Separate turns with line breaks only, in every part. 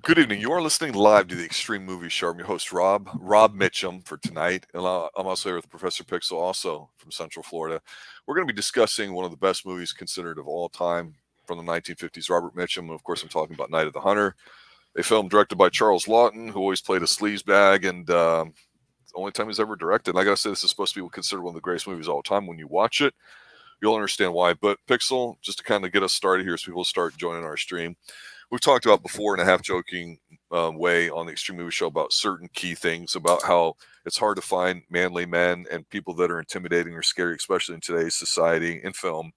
Good evening. You are listening live to the Extreme Movie Show. I'm your host, Rob Mitchum, for tonight. And I'm also here with Professor Pixel, also from Central Florida. We're going to be discussing one of the best movies considered of all time from the 1950s, Robert Mitchum. Of course, I'm talking about Night of the Hunter, a film directed by Charles Lawton, who always played a sleazebag, and it's the only time he's ever directed. And I got to say, this is supposed to be considered one of the greatest movies of all time. When you watch it, you'll understand why. But Pixel, just to kind of get us started here, so people start joining our stream. We've talked about before in a half joking way on the Extreme Movie Show about certain key things about how it's hard to find manly men and people that are intimidating or scary, especially in today's society in film.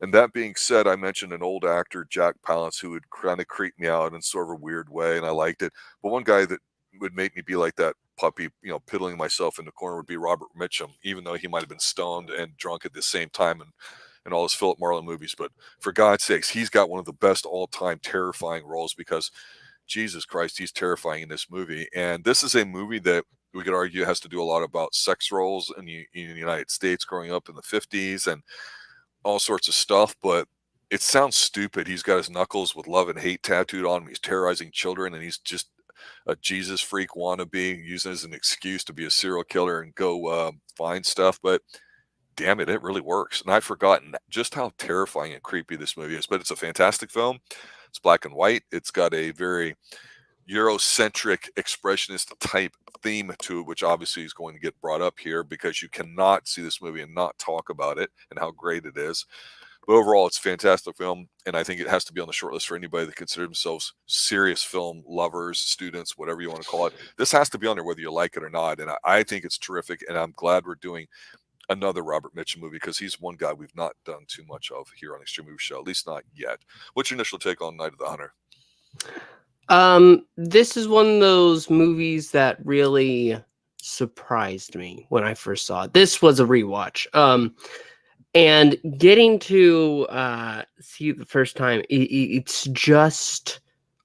And that being said, I mentioned an old actor, Jack Palance, who would kind of creep me out in sort of a weird way, and I liked it. But one guy that would make me be like that puppy, piddling myself in the corner would be Robert Mitchum, even though he might have been stoned and drunk at the same time and all his Philip Marlowe movies. But for God's sakes, he's got one of the best all-time terrifying roles because Jesus Christ, he's terrifying in this movie. And this is a movie that we could argue has to do a lot about sex roles in the United States growing up in the 50s and all sorts of stuff. But it sounds stupid. He's got his knuckles with love and hate tattooed on him. He's terrorizing children, and he's just a Jesus freak wannabe, using it as an excuse to be a serial killer and go find stuff. But damn it, it really works. And I'd forgotten just how terrifying and creepy this movie is. But it's a fantastic film. It's black and white. It's got a very Eurocentric, expressionist type theme to it, which obviously is going to get brought up here because you cannot see this movie and not talk about it and how great it is. But overall, it's a fantastic film, and I think it has to be on the short list for anybody that consider themselves serious film lovers, students, whatever you want to call it. This has to be on there whether you like it or not, and I think it's terrific, and I'm glad we're doing another Robert Mitchum movie because he's one guy we've not done too much of here on Extreme Movie Show, at least not yet. What's your initial take on Night of the Hunter?
This is one of those movies that really surprised me when I first saw it. This was a rewatch. And getting to see it the first time, it's just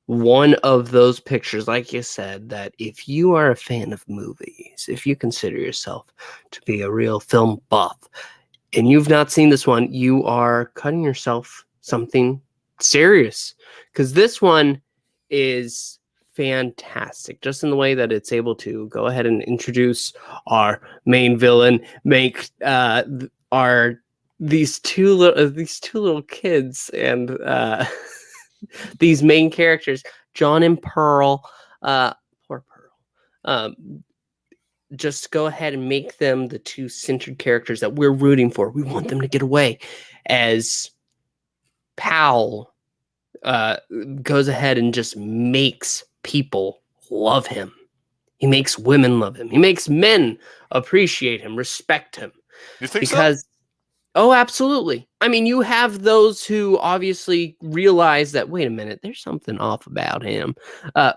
one of those pictures, like you said, that if you are a fan of movies, if you consider yourself to be a real film buff, and you've not seen this one, you are cutting yourself something serious. Because this one is fantastic, just in the way that it's able to go ahead and introduce our main villain, make these two little kids and these main characters, John and Pearl, poor Pearl, just go ahead and make them the two centered characters that we're rooting for. We want them to get away. As Powell goes ahead and just makes people love him. He makes women love him. He makes men appreciate him, respect him.
You think
because
so?
Oh, absolutely. I mean, you have those who obviously realize that, wait a minute, there's something off about him.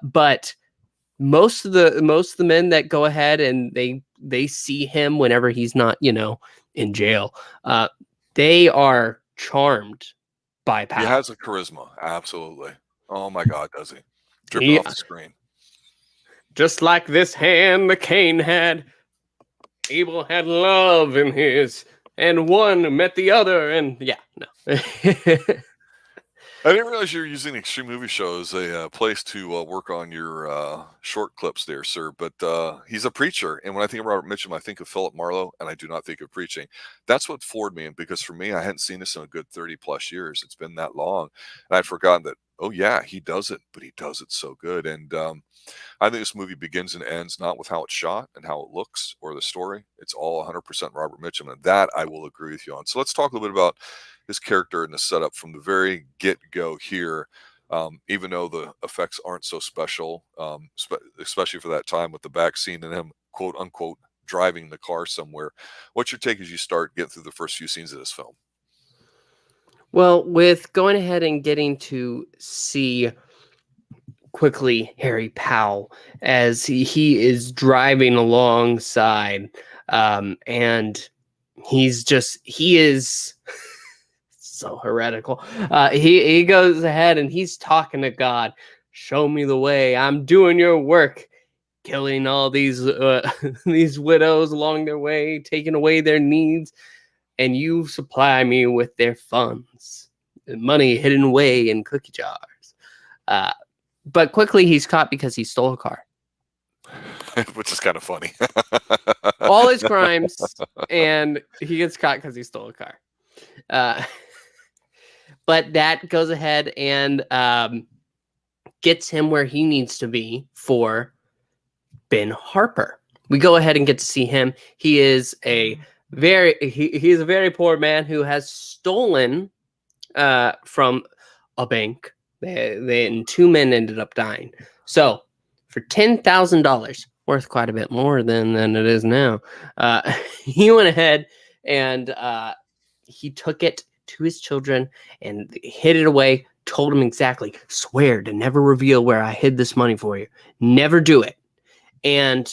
But most of the men that go ahead and they see him whenever he's not, in jail, they are charmed by Powell.
He has a charisma, absolutely. Oh my God, does he? Dripping off the screen.
Just like this hand the Cain had, Abel had love in his. And one met the other, and yeah, no.
I didn't realize you were using the Extreme Movie Show as a place to work on your short clips there, sir. But he's a preacher, and when I think of Robert Mitchum, I think of Philip Marlowe, and I do not think of preaching. That's what floored me, because for me, I hadn't seen this in a good 30-plus years. It's been that long, and I'd forgotten that, oh yeah, he does it, but he does it so good. And I think this movie begins and ends not with how it's shot and how it looks or the story. It's all 100% Robert Mitchum, and that I will agree with you on. So let's talk a little bit about his character and the setup from the very get-go here. Even though the effects aren't so special, especially for that time with the back scene and him, quote unquote, driving the car somewhere. What's your take as you start getting through the first few scenes of this film?
Well, with going ahead and getting to see quickly Harry Powell as he is driving alongside, and he is so heretical. He goes ahead and he's talking to God. Show me the way. I'm doing your work, killing all these these widows along their way, taking away their needs, and you supply me with their funds, money hidden away in cookie jars. But quickly he's caught because he stole a car.
Which is kind of funny.
All his crimes, and he gets caught because he stole a car. But that goes ahead and gets him where he needs to be for Ben Harper. We go ahead and get to see him. He is a he's a very poor man who has stolen from a bank. And two men ended up dying. So for $10,000, worth quite a bit more than it is now, he went ahead and he took it to his children and hid it away. Told him exactly, swear to never reveal where I hid this money for you. Never do it. And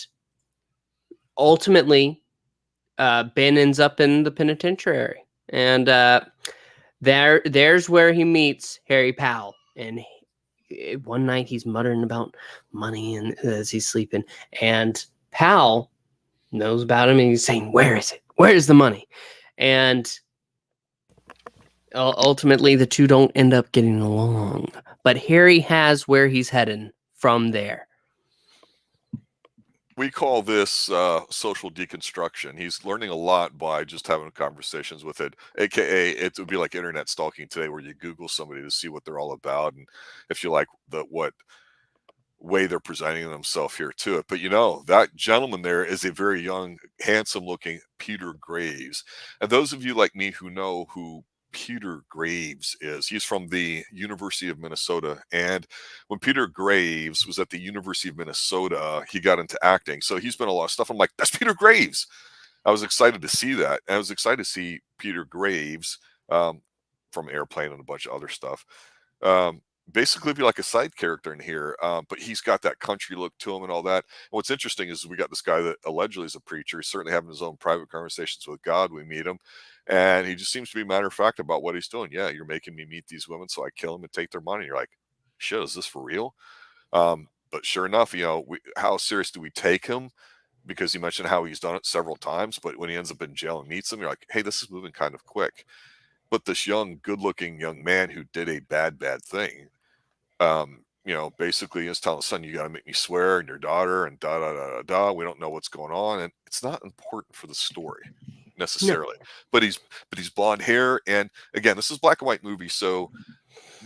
ultimately, Ben ends up in the penitentiary, and there's where he meets Harry Powell. And one night he's muttering about money and as he's sleeping, and Powell knows about him, and he's saying, "Where is it? Where is the money?" And ultimately, the two don't end up getting along. But Harry has where he's heading from there.
We call this social deconstruction. He's learning a lot by just having conversations with it, aka it would be like internet stalking today, where you Google somebody to see what they're all about and if you like what way they're presenting themselves here to it. But you know, that gentleman there is a very young, handsome looking Peter Graves. And those of you like me who know who Peter Graves is, he's from the University of Minnesota. And when Peter Graves was at the University of Minnesota, he got into acting. So he's been a lot of stuff. I'm like, that's Peter Graves. I was excited to see that. And I was excited to see Peter Graves from Airplane and a bunch of other stuff. Basically be like a side character in here, but he's got that country look to him and all that. And what's interesting is we got this guy that allegedly is a preacher. He's certainly having his own private conversations with God. We meet him, and he just seems to be matter of fact about what he's doing. Yeah, you're making me meet these women, so I kill them and take their money. You're like, shit, is this for real? But sure enough, you know, how serious do we take him? Because he mentioned how he's done it several times, but when he ends up in jail and meets them, you're like, hey, this is moving kind of quick. But this young, good-looking young man who did a bad thing, you know, basically is telling his son, you got to make me swear, and your daughter, and da da da da da. We don't know what's going on, and it's not important for the story necessarily.
No.
But he's blonde hair, and again, this is black and white movie, so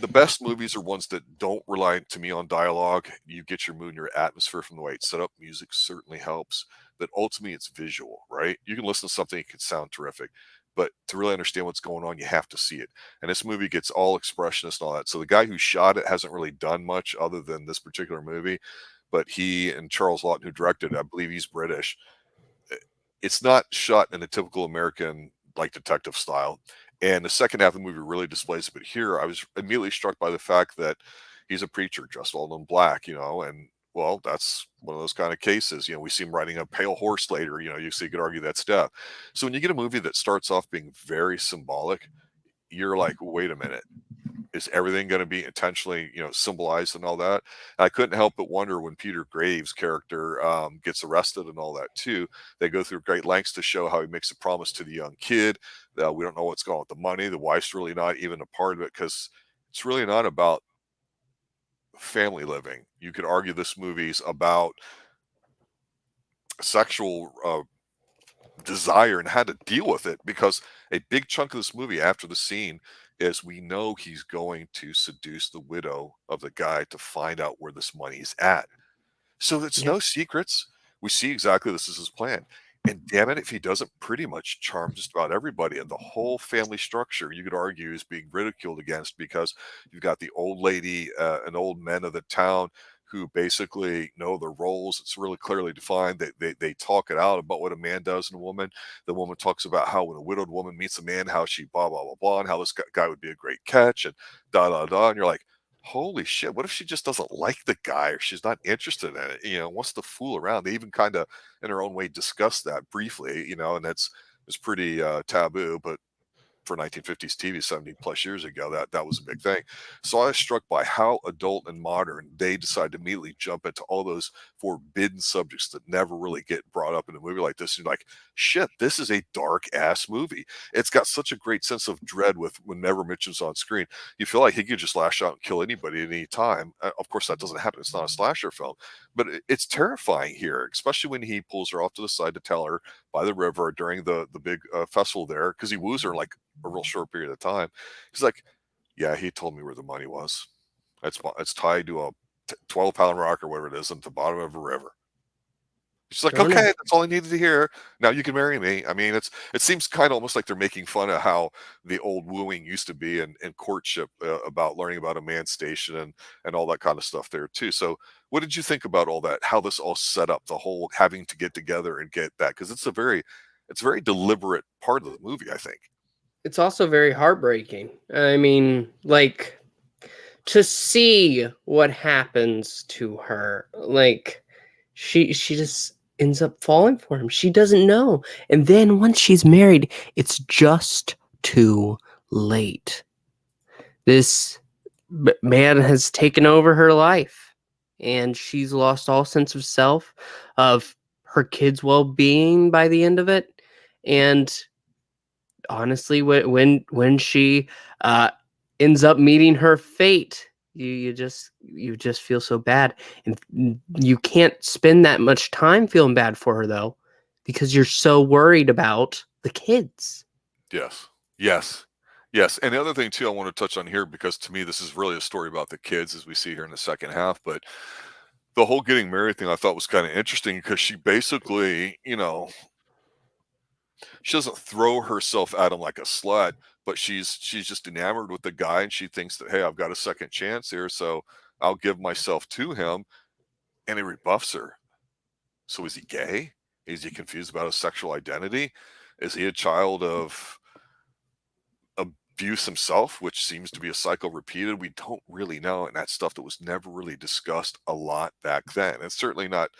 the best movies are ones that don't rely to me on dialogue. You get your mood and your atmosphere from the way it's set up. Music certainly helps, but ultimately it's visual, right? You can listen to something, it can sound terrific, but to really understand what's going on, you have to see it. And this movie gets all expressionist and all that. So the guy who shot it hasn't really done much other than this particular movie, but he and Charles Lawton, who directed it, I believe he's British. It's not shot in a typical American like detective style. And the second half of the movie really displays it. But here I was immediately struck by the fact that he's a preacher dressed all in black, you know, and well, that's one of those kind of cases. You know, we see him riding a pale horse later, you know, you could argue that's death. So when you get a movie that starts off being very symbolic, you're like, wait a minute, is everything going to be intentionally, you know, symbolized and all that? And I couldn't help but wonder when Peter Graves' character gets arrested and all that too. They go through great lengths to show how he makes a promise to the young kid. We don't know what's going on with the money. The wife's really not even a part of it because it's really not about family living. You could argue this movie's about sexual desire and how to deal with it, because a big chunk of this movie after the scene is we know he's going to seduce the widow of the guy to find out where this money is at. So it's
Yep.
no secrets. We see exactly this is his plan. And damn it, if he doesn't pretty much charm just about everybody, and the whole family structure, you could argue, is being ridiculed against because you've got the old lady and old men of the town who basically know their roles. It's really clearly defined. They talk it out about what a man does and a woman. The woman talks about how when a widowed woman meets a man, how she blah, blah, blah, blah, and how this guy would be a great catch and da, da, da. And you're like, holy shit, what if she just doesn't like the guy or she's not interested in it, you know, wants to fool around? They even kind of in her own way discuss that briefly, you know, and it's pretty taboo. But for 1950s TV 70 plus years ago, that was a big thing. So I was struck by how adult and modern they decide to immediately jump into all those forbidden subjects that never really get brought up in a movie like this. And you're like, shit, this is a dark ass movie. It's got such a great sense of dread with whenever Mitchum's on screen. You feel like he could just lash out and kill anybody at any time. Of course, that doesn't happen. It's not a slasher film, but it's terrifying here, especially when he pulls her off to the side to tell her by the river during the big festival there, because he woos her in like a real short period of time. He's like, yeah, he told me where the money was. It's tied to a 12-pound rock or whatever it is at the bottom of a river. She's like, okay, that's all I needed to hear. Now you can marry me. I mean, it seems kind of almost like they're making fun of how the old wooing used to be in courtship, about learning about a man's station and all that kind of stuff there too. So what did you think about all that? How this all set up, the whole having to get together and get that? Because it's a very deliberate part of the movie, I think.
It's also very heartbreaking. I mean, like, to see what happens to her, like, she just ends up falling for him. She doesn't know. And then once she's married, it's just too late. This man has taken over her life, and she's lost all sense of self, of her kids' well-being by the end of it. And honestly, when she ends up meeting her fate, you just feel so bad, and you can't spend that much time feeling bad for her though, because you're so worried about the kids.
Yes. And the other thing too I want to touch on here, because to me this is really a story about the kids as we see here in the second half, but the whole getting married thing I thought was kind of interesting, because she basically, she doesn't throw herself at him like a slut, but she's just enamored with the guy, and she thinks that, hey, I've got a second chance here, so I'll give myself to him, and he rebuffs her. So is he gay? Is he confused about his sexual identity? Is he a child of abuse himself, which seems to be a cycle repeated? We don't really know, and that's stuff that was never really discussed a lot back then. It's certainly not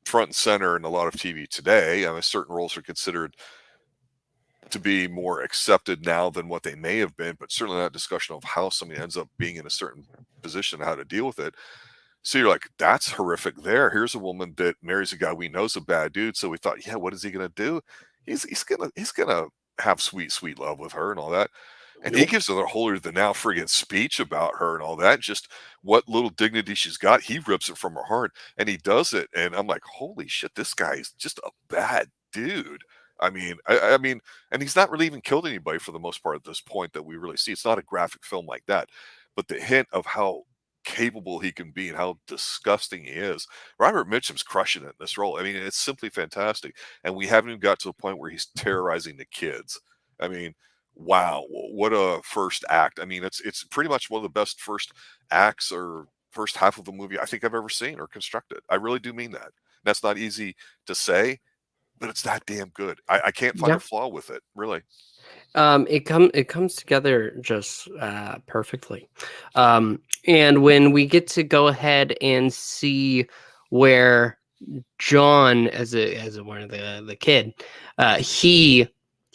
front and center in a lot of TV today. I mean, certain roles are considered to be more accepted now than what they may have been, but certainly that discussion of how somebody ends up being in a certain position, how to deal with it. So you're like, that's horrific there. Here's a woman that marries a guy we know is a bad dude. So we thought, yeah, what is he gonna do? He's gonna have sweet love with her and all that. And he gives her the holier than thou friggin' speech about her and all that. Just what little dignity she's got, he rips it from her heart, and he does it. And I'm like, holy shit, this guy is just a bad dude. I mean, I mean, and he's not really even killed anybody for the most part at this point that we really see. It's not a graphic film like that, but the hint of how capable he can be and how disgusting he is. Robert Mitchum's crushing it in this role. I mean, it's simply fantastic. And we haven't even got to the point where he's terrorizing the kids. I mean, wow, what a first act. I mean, it's pretty much one of the best first acts or first half of a movie I think I've ever seen or constructed. I really do mean that. That's not easy to say, but it's that damn good. I can't find a flaw with it, really.
It comes together just perfectly. And when we get to go ahead and see where John, as one of the kid, he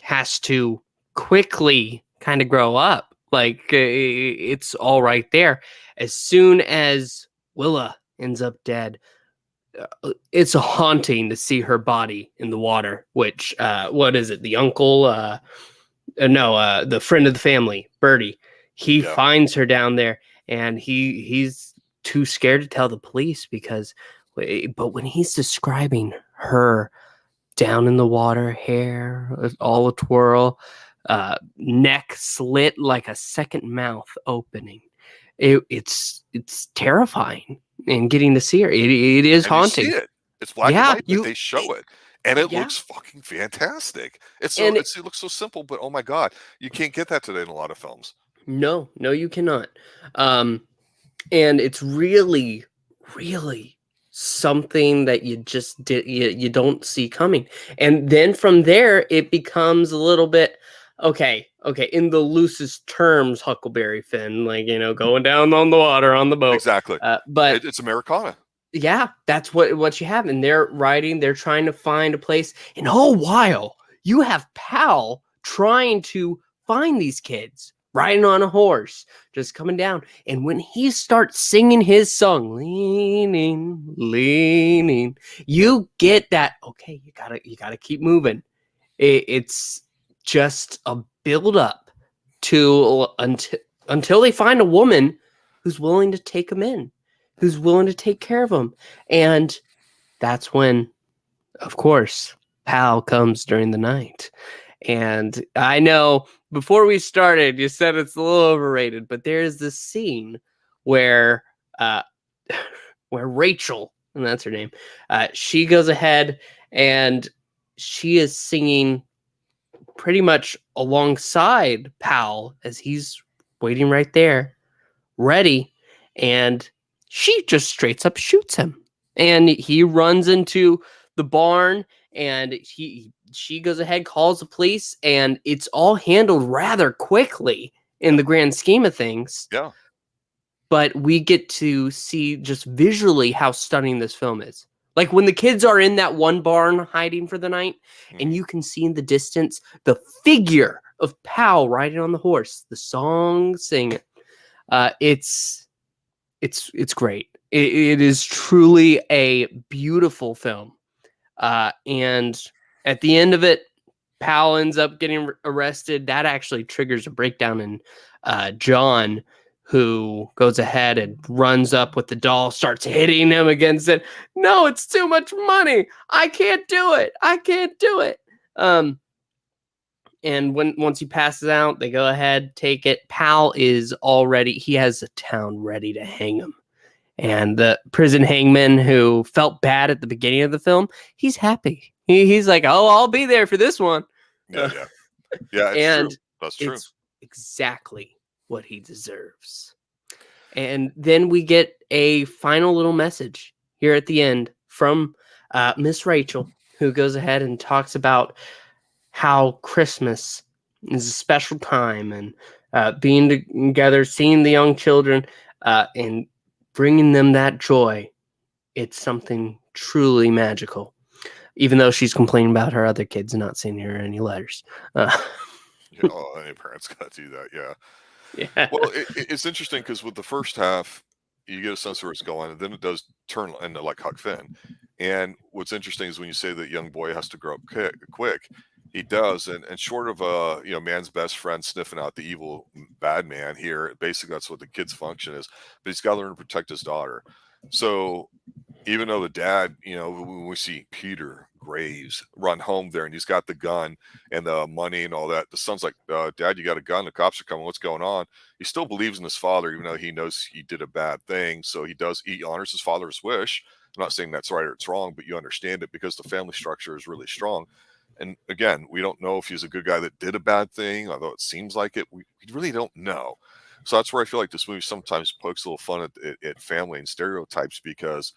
has to quickly kind of grow up. Like, it's all right there. As soon as Willa ends up dead, it's haunting to see her body in the water. Which what is it? The uncle? The friend of the family, Bertie. He finds her down there, and he's too scared to tell the police but when he's describing her down in the water, hair all a twirl, neck slit like a second mouth opening, it's terrifying. And getting to see her, it is
and
haunting.
You see it. It's black and white, but they show it. And it looks fucking fantastic. It looks so simple, but oh my God, you can't get that today in a lot of films.
No, you cannot. And it's really, really something that you just you don't see coming. And then from there, it becomes a little bit, okay, in the loosest terms, Huckleberry Finn, like, going down on the water on the boat.
Exactly.
But
it's Americana.
Yeah, that's what you have. And they're trying to find a place. And all while you have Pal trying to find these kids riding on a horse, just coming down. And when he starts singing his song, leaning, leaning, you get that, okay, you gotta keep moving. It's just a build up to until they find a woman who's willing to take them in, who's willing to take care of them. And that's when, of course, Pal comes during the night. And I know before we started, you said it's a little overrated, but there's this scene where where Rachel, and that's her name, she goes ahead and she is singing pretty much alongside Pal as he's waiting right there, ready, and she just straight up shoots him. And he runs into the barn, and she goes ahead, calls the police, and it's all handled rather quickly in the grand scheme of things.
Yeah.
But we get to see just visually how stunning this film is. Like when the kids are in that one barn hiding for the night, and you can see in the distance the figure of Pal riding on the horse, the song singing. It's great. It is truly a beautiful film. And at the end of it, Pal ends up getting arrested. That actually triggers a breakdown in John, who goes ahead and runs up with the doll, starts hitting him against it. No, it's too much money. I can't do it. I can't do it. And once he passes out, they go ahead, take it. Pal is already, he has a town ready to hang him. And the prison hangman who felt bad at the beginning of the film, he's happy. He's like, oh, I'll be there for this one.
Yeah. It's
and
true. That's true.
It's exactly what he deserves. And then we get a final little message here at the end from Miss Rachel, who goes ahead and talks about how Christmas is a special time, and being together, seeing the young children, and bringing them that joy. It's something truly magical, even though she's complaining about her other kids not sending her any letters.
Any parents got to do that. Yeah. Well, it's interesting because with the first half, you get a sense of where it's going, and then it does turn into like Huck Finn. And what's interesting is when you say that young boy has to grow up quick, he does. And short of man's best friend sniffing out the evil bad man here, basically that's what the kid's function is. But he's got to learn to protect his daughter. So even though the dad, when we see Peter Graves run home there and he's got the gun and the money and all that, the son's like, Dad, you got a gun, the cops are coming, what's going on? He still believes in his father, even though he knows he did a bad thing. So he honors his father's wish. I'm not saying that's right or it's wrong, but you understand it because the family structure is really strong. And again, we don't know if he's a good guy that did a bad thing, although it seems like it. We really don't know. So that's where I feel like this movie sometimes pokes a little fun at family and stereotypes because,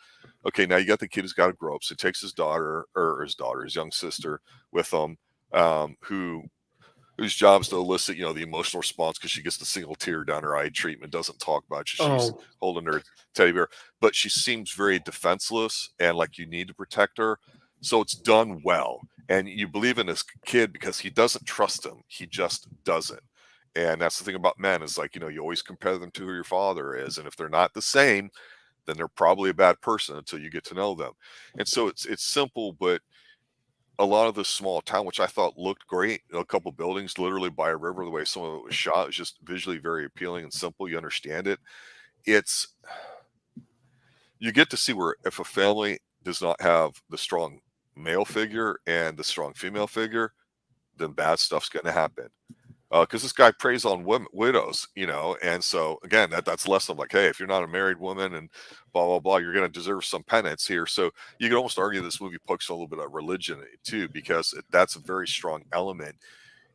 okay, now you got the kid who's got to grow up. So he takes his his young sister with him, whose job is to elicit, the emotional response because she gets the single tear down her eye treatment, doesn't talk about it. She's holding her teddy bear, but she seems very defenseless and like you need to protect her. So it's done well. And you believe in this kid because he doesn't trust him. He just doesn't. And that's the thing about men is like, you always compare them to who your father is. And if they're not the same, then they're probably a bad person until you get to know them. And so it's simple, but a lot of the small town, which I thought looked great, a couple buildings literally by a river, the way some of it was shot is just visually very appealing and simple. You understand it. You get to see where if a family does not have the strong male figure and the strong female figure, then bad stuff's going to happen. Because this guy preys on widows, and so again, that's less of like, hey, if you're not a married woman and blah blah blah, you're going to deserve some penance here. So you can almost argue this movie pokes a little bit of religion too, because that's a very strong element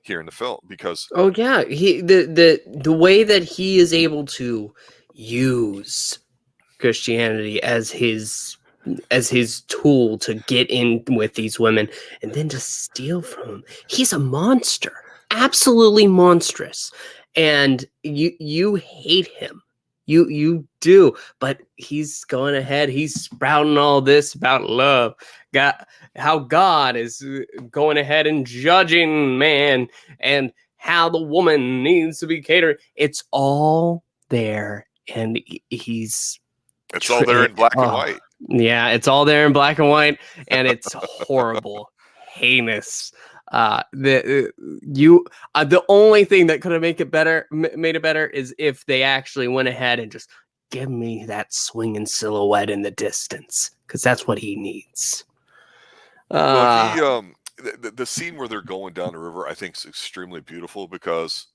here in the film. Because
the way that he is able to use Christianity as his tool to get in with these women and then to steal from them. He's a monster. Absolutely monstrous, and you hate him, you do, but he's going ahead, he's sprouting all this about love, how God is going ahead and judging man and how the woman needs to be catered. It's all there, and he's
It's all there in black and white.
Yeah, it's all there in black and white, and it's horrible, heinous. The only thing that could have made it better is if they actually went ahead and just give me that swinging silhouette in the distance, because that's what he needs.
Well, the scene where they're going down the river, I think, is extremely beautiful because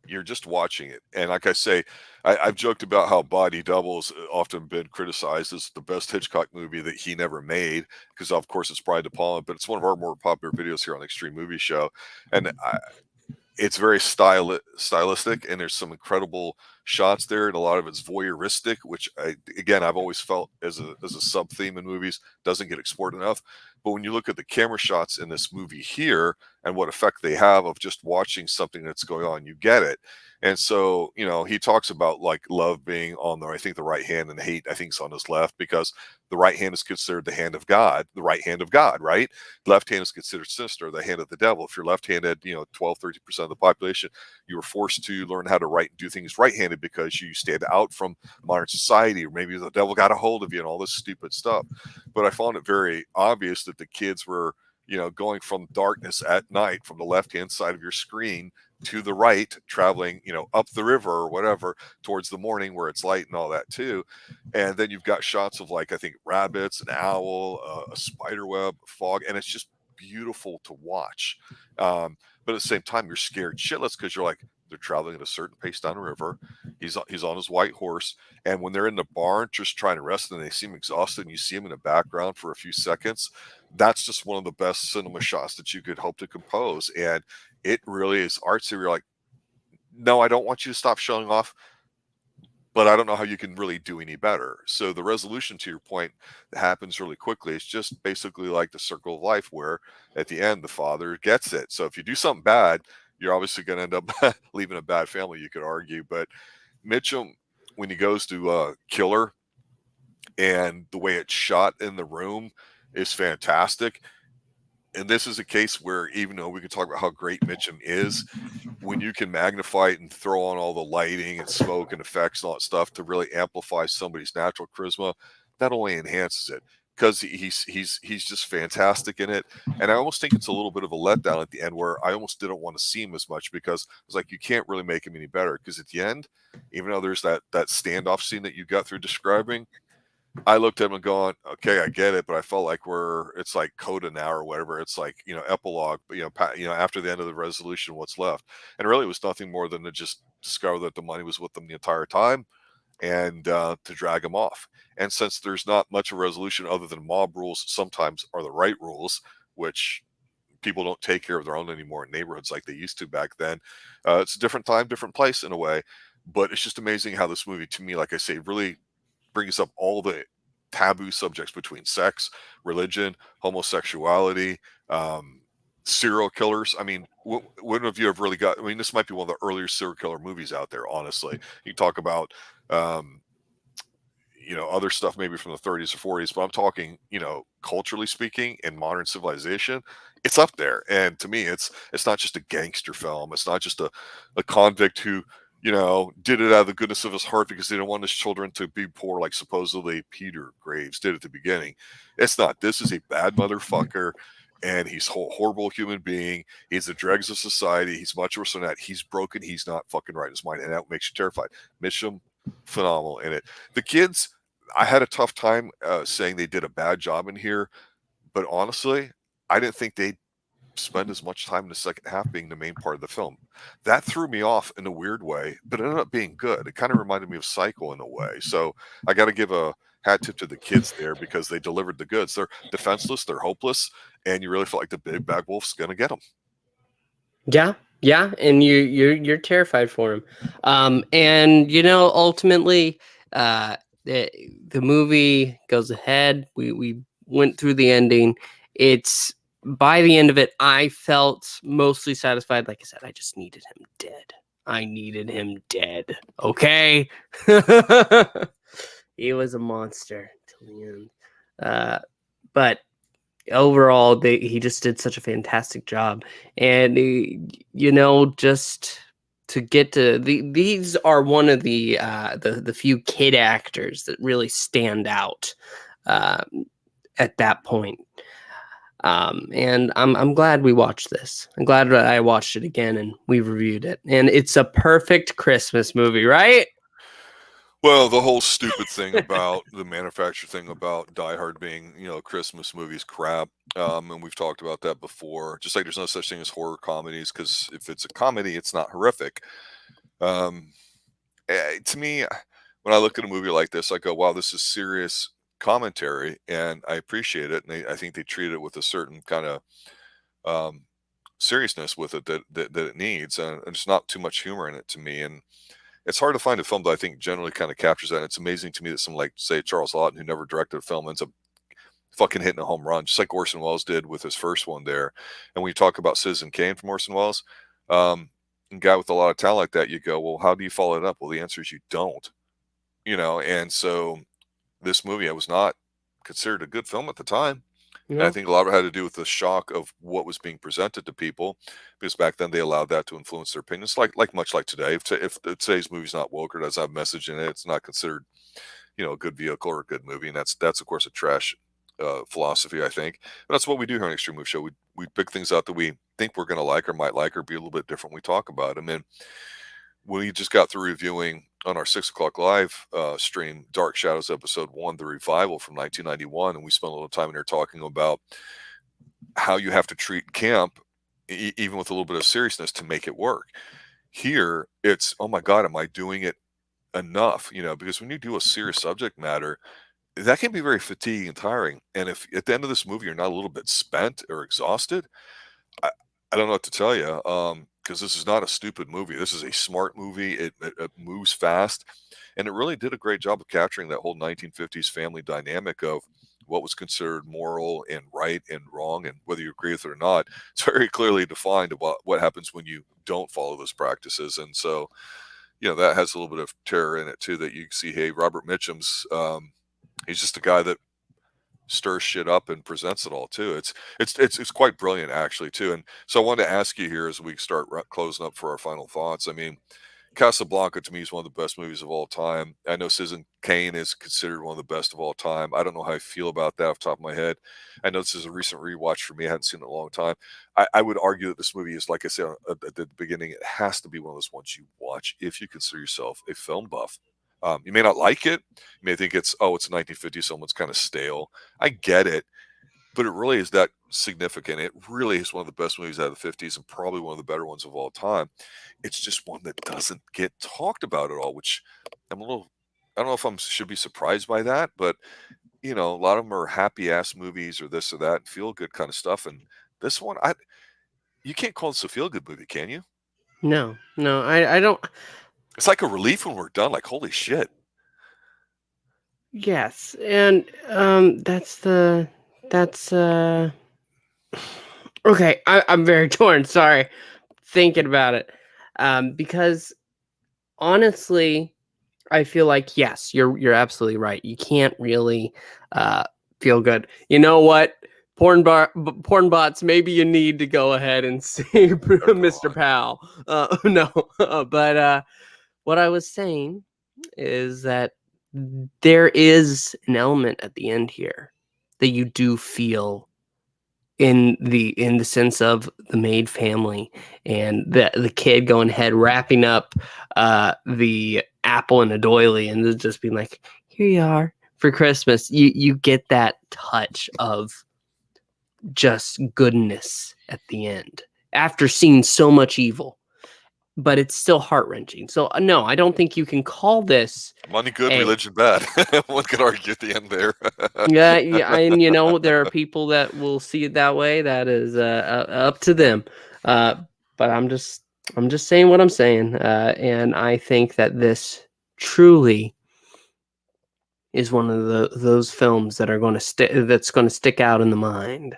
you're just watching it. And like I say, I've joked about how Body Doubles often been criticized as the best Hitchcock movie that he never made, because of course it's Pride de Palma, but it's one of our more popular videos here on the Xtreme Movie Show. And it's very stylistic, and there's some incredible shots there, and a lot of it's voyeuristic, which I've always felt as a sub theme in movies doesn't get explored enough. But when you look at the camera shots in this movie here and what effect they have of just watching something that's going on, you get it. And so, he talks about like love being on I think the right hand, and hate, I think, is on his left, because the right hand is considered the hand of God, the right hand of God, right? Left hand is considered sinister, the hand of the devil. If you're left-handed, 12, 30% of the population, you were forced to learn how to write and do things right-handed because you stand out from modern society, or maybe the devil got a hold of you and all this stupid stuff. But I found it very obvious that the kids were, going from darkness at night from the left-hand side of your screen to the right, traveling, up the river or whatever, towards the morning where it's light and all that too. And then you've got shots of, like, I think rabbits, an owl, a spider web, fog, and it's just beautiful to watch. But at the same time, you're scared shitless because you're like, they're traveling at a certain pace down the river. He's on his white horse. And when they're in the barn just trying to rest and they seem exhausted and you see him in the background for a few seconds, that's just one of the best cinema shots that you could hope to compose. And it really is artsy. You're like, no, I don't want you to stop showing off, but I don't know how you can really do any better. So the resolution, to your point, that happens really quickly. It's just basically like the circle of life, where at the end, the father gets it. So if you do something bad, you're obviously going to end up leaving a bad family, you could argue. But Mitchum, when he goes to kill her, and the way it's shot in the room is fantastic. And this is a case where, even though we can talk about how great Mitchum is, when you can magnify it and throw on all the lighting and smoke and effects and all that stuff to really amplify somebody's natural charisma, that only enhances it, because he's just fantastic in it. And I almost think it's a little bit of a letdown at the end, where I almost didn't want to see him as much, because I was like, you can't really make him any better. Because at the end, even though there's that standoff scene that you got through describing, I looked at him and going, okay, I get it, but I felt like it's like coda now or whatever. It's like, epilogue, but after the end of the resolution, what's left? And really, it was nothing more than to just discover that the money was with them the entire time, and to drag them off. And since there's not much of a resolution other than mob rules sometimes are the right rules, which people don't take care of their own anymore in neighborhoods like they used to back then. It's a different time, different place in a way, but it's just amazing how this movie, to me, like I say, really brings up all the taboo subjects between sex, religion, homosexuality, serial killers. I mean, when have you ever really got? I mean, this might be one of the earlier serial killer movies out there. Honestly, you talk about, other stuff maybe from the 30s or 40s, but I'm talking, culturally speaking, in modern civilization, it's up there. And to me, it's not just a gangster film. It's not just a convict who, did it out of the goodness of his heart because they didn't want his children to be poor, like supposedly Peter Graves did at the beginning. It's not. This is a bad motherfucker, and he's a horrible human being. He's the dregs of society. He's much worse than that. He's broken. He's not fucking right in his mind, and that makes you terrified. Mitchum, phenomenal in it. The kids, I had a tough time saying they did a bad job in here, but honestly, I didn't think they'd spend as much time in the second half being the main part of the film. That threw me off in a weird way, but it ended up being good. It kind of reminded me of Psycho in a way. So I got to give a hat tip to the kids there, because they delivered the goods. They're defenseless, they're hopeless, and you really felt like the big bad wolf's gonna get them.
Yeah, and you're terrified for him. And ultimately, the movie goes ahead. We went through the ending. It's, by the end of it, I felt mostly satisfied. Like I said, I just needed him dead. I needed him dead. Okay. He was a monster till the end. But overall, he just did such a fantastic job. And just to get to these are one of the few kid actors that really stand out at that point. And I'm glad we watched this. I'm glad that I watched it again and we reviewed it. And it's a perfect Christmas movie, right?
Well, the whole stupid thing about the manufacturer thing about Die Hard being, Christmas movies crap. And we've talked about that before. Just like there's no such thing as horror comedies, because if it's a comedy, it's not horrific. To me, when I look at a movie like this, I go, wow, this is serious commentary, and I appreciate it. And I think they treat it with a certain kind of seriousness with it that it needs. And there's not too much humor in it to me. And it's hard to find a film that I think generally kind of captures that. And it's amazing to me that someone like, say, Charles Laughton, who never directed a film, ends up fucking hitting a home run, just like Orson Welles did with his first one there. And when you talk about Citizen Kane from Orson Welles, a guy with a lot of talent like that, you go, well, how do you follow it up? Well, the answer is you don't, and so this movie, I was not considered a good film at the time. And I think a lot of it had to do with the shock of what was being presented to people, because back then they allowed that to influence their opinions, much like today. If today's movie's not woke or doesn't have a message in it, it's not considered, a good vehicle or a good movie. And that's of course a trash philosophy, I think. But that's what we do here on Xtreme Movie Show. We pick things out that we think we're going to like or might like or be a little bit different. We talk about them. And we just got through reviewing on our 6 o'clock live stream Dark Shadows episode 1, the revival from 1991, and we spent a little time in there talking about how you have to treat camp even with a little bit of seriousness to make it work. Here it's, oh my god, am I doing it enough? Because when you do a serious subject matter, that can be very fatiguing and tiring. And if at the end of this movie you're not a little bit spent or exhausted, I don't know what to tell you, because this is not a stupid movie. This is a smart movie. It moves fast, and it really did a great job of capturing that whole 1950s family dynamic of what was considered moral and right and wrong, and whether you agree with it or not. It's very clearly defined about what happens when you don't follow those practices. And so, that has a little bit of terror in it too. That you can see, hey, Robert Mitchum's, he's just a guy that stirs shit up and presents it all too. It's quite brilliant actually too. And so I wanted to ask you here as we start closing up for our final thoughts. I mean, Casablanca to me is one of the best movies of all time. I know Citizen Kane is considered one of the best of all time. I don't know how I feel about that off the top of my head. I know this is a recent rewatch for me. I hadn't seen it in a long time. I would argue that this movie is, like I said at the beginning, it has to be one of those ones you watch if you consider yourself a film buff. You may not like it. You may think it's 1950, so it's kind of stale. I get it, but it really is that significant. It really is one of the best movies out of the 50s and probably one of the better ones of all time. It's just one that doesn't get talked about at all, which I don't know if I should be surprised by that, but a lot of them are happy ass movies or this or that and feel good kind of stuff. And this one, you can't call this a feel good movie, can you?
No, I don't.
It's like a relief when we're done. Like, holy shit.
Yes, and that's okay. I'm very torn. Sorry, thinking about it, because honestly, I feel like yes, you're absolutely right. You can't really feel good. You know what? Porn bots, maybe you need to go ahead and see Mr. Powell. No, but what I was saying is that there is an element at the end here that you do feel in the sense of the maid family and the kid going ahead wrapping up the apple in a doily and just being like, here you are for Christmas. You get that touch of just goodness at the end after seeing so much evil, but it's still heart-wrenching. So no, I don't think you can call this
Money good, religion bad. One could argue at the end there.
yeah, and there are people that will see it that way. That is up to them. But I'm just saying what I'm saying, and I think that this truly is one of those films that are going to stick out in the mind.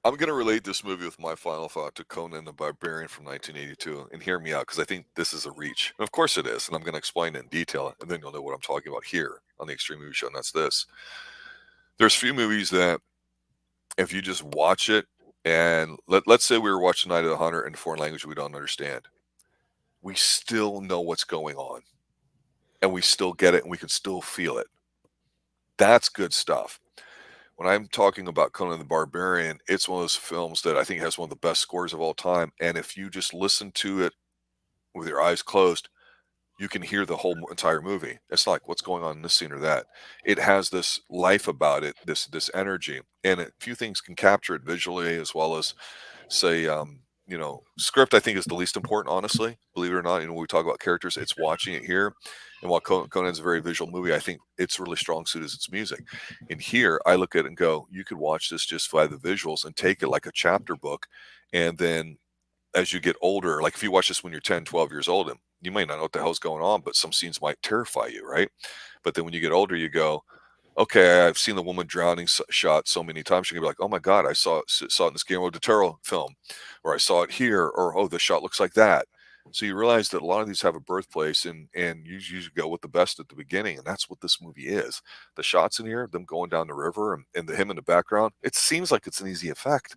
I'm going to relate this movie with my final thought to Conan the Barbarian from 1982, and hear me out, because I think this is a reach. And of course it is, and I'm going to explain it in detail, and then you'll know what I'm talking about here on the Xtreme Movie Show, and that's this. There's few movies that if you just watch it, and let's say we were watching Night of the Hunter in a foreign language we don't understand, we still know what's going on, and we still get it, and we can still feel it. That's good stuff. When I'm talking about Conan the Barbarian, it's one of those films that I think has one of the best scores of all time, and if you just listen to it with your eyes closed, you can hear the whole entire movie. It's like, what's going on in this scene or that? It has this life about it, this energy, and a few things can capture it visually as well as say, script. I think is the least important, honestly. Believe it or not, when we talk about characters, it's watching it here. And while Conan's a very visual movie, I think it's really strong suit as its music. And here, I look at it and go, you could watch this just by the visuals and take it like a chapter book, and then as you get older, like if you watch this when you're 10, 12 years old, and you might not know what the hell's going on, but some scenes might terrify you, right? But then when you get older, you go, okay, I've seen the woman drowning shot so many times. You can be like, oh my God, I saw it in this Guillermo del Toro film, or I saw it here, or oh, the shot looks like that. So you realize that a lot of these have a birthplace, and you usually go with the best at the beginning, and that's what this movie is. The shots in here, them going down the river, and him in the background, it seems like it's an easy effect,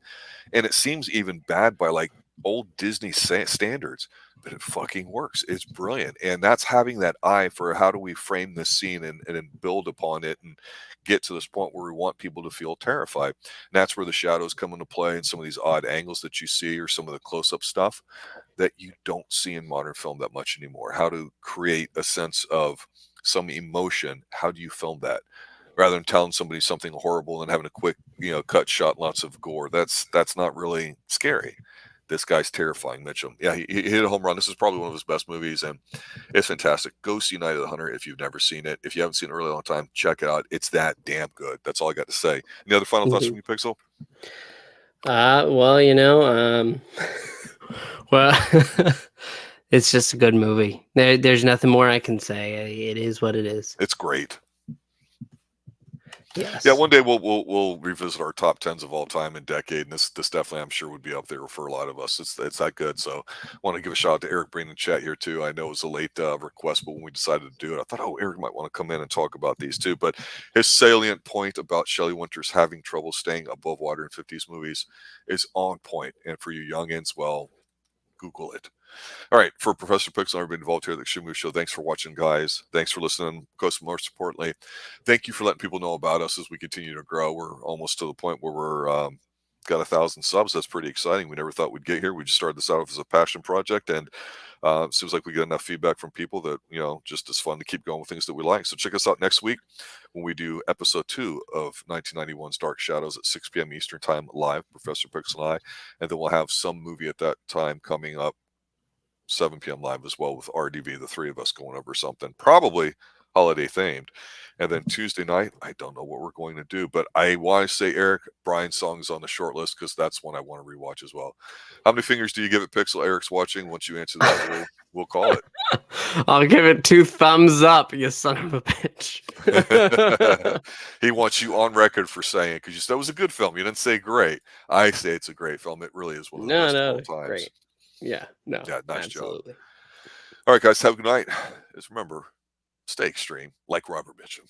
and it seems even bad by like old Disney standards, but it fucking works. It's brilliant, and that's having that eye for how do we frame this scene and then build upon it and get to this point where we want people to feel terrified. And that's where the shadows come into play, and some of these odd angles that you see, or some of the close-up stuff that you don't see in modern film that much anymore. How to create a sense of some emotion. How do you film that? Rather than telling somebody something horrible and having a quick, cut shot, lots of gore. That's not really scary. This guy's terrifying, Mitchum. Yeah, he hit a home run. This is probably one of his best movies, and it's fantastic. Go see Night of the Hunter if you've never seen it. If you haven't seen it in a really long time, check it out. It's that damn good. That's all I got to say. Any other final thoughts from you, Pixel?
Well, well, it's just a good movie. There's nothing more I can say. It is what it is.
It's great.
Yes.
Yeah, one day we'll revisit our top tens of all time and decade, and this definitely I'm sure would be up there for a lot of us. It's that good. So I want to give a shout out to Eric Breen in chat here too. I know it was a late request, but when we decided to do it, I thought, oh, Eric might want to come in and talk about these too. But his salient point about Shelley Winters having trouble staying above water in 50s movies is on point. And for you youngins, well, Google it. All right, for Professor Pixel and everybody involved here at the Xtreme Show, thanks for watching, guys. Thanks for listening. Most importantly, thank you for letting people know about us as we continue to grow. We're almost to the point where we're got 1,000 subs. That's pretty exciting. We never thought we'd get here. We just started this out as a passion project, and it seems like we get enough feedback from people that, just as fun to keep going with things that we like. So check us out next week when we do episode 2 of 1991's Dark Shadows at 6 p.m. Eastern Time live, Professor Pixel and I, and then we'll have some movie at that time coming up 7 p.m. live as well with RDV, the three of us going over something, probably holiday themed. And then Tuesday night, I don't know what we're going to do, but I want to say, Eric, Brian's song is on the short list because that's one I want to rewatch as well. How many fingers do you give it, Pixel? Eric's watching. Once you answer that, we'll call it.
I'll give it 2 thumbs up, you son of a bitch.
He wants you on record for saying it because you said it was a good film. You didn't say great. I say it's a great film. It really is one of the best of all times.
Great. Yeah, no.
Yeah, nice
absolutely.
job. All right, guys, have a good night. Just remember, stay extreme like Robert Mitchum.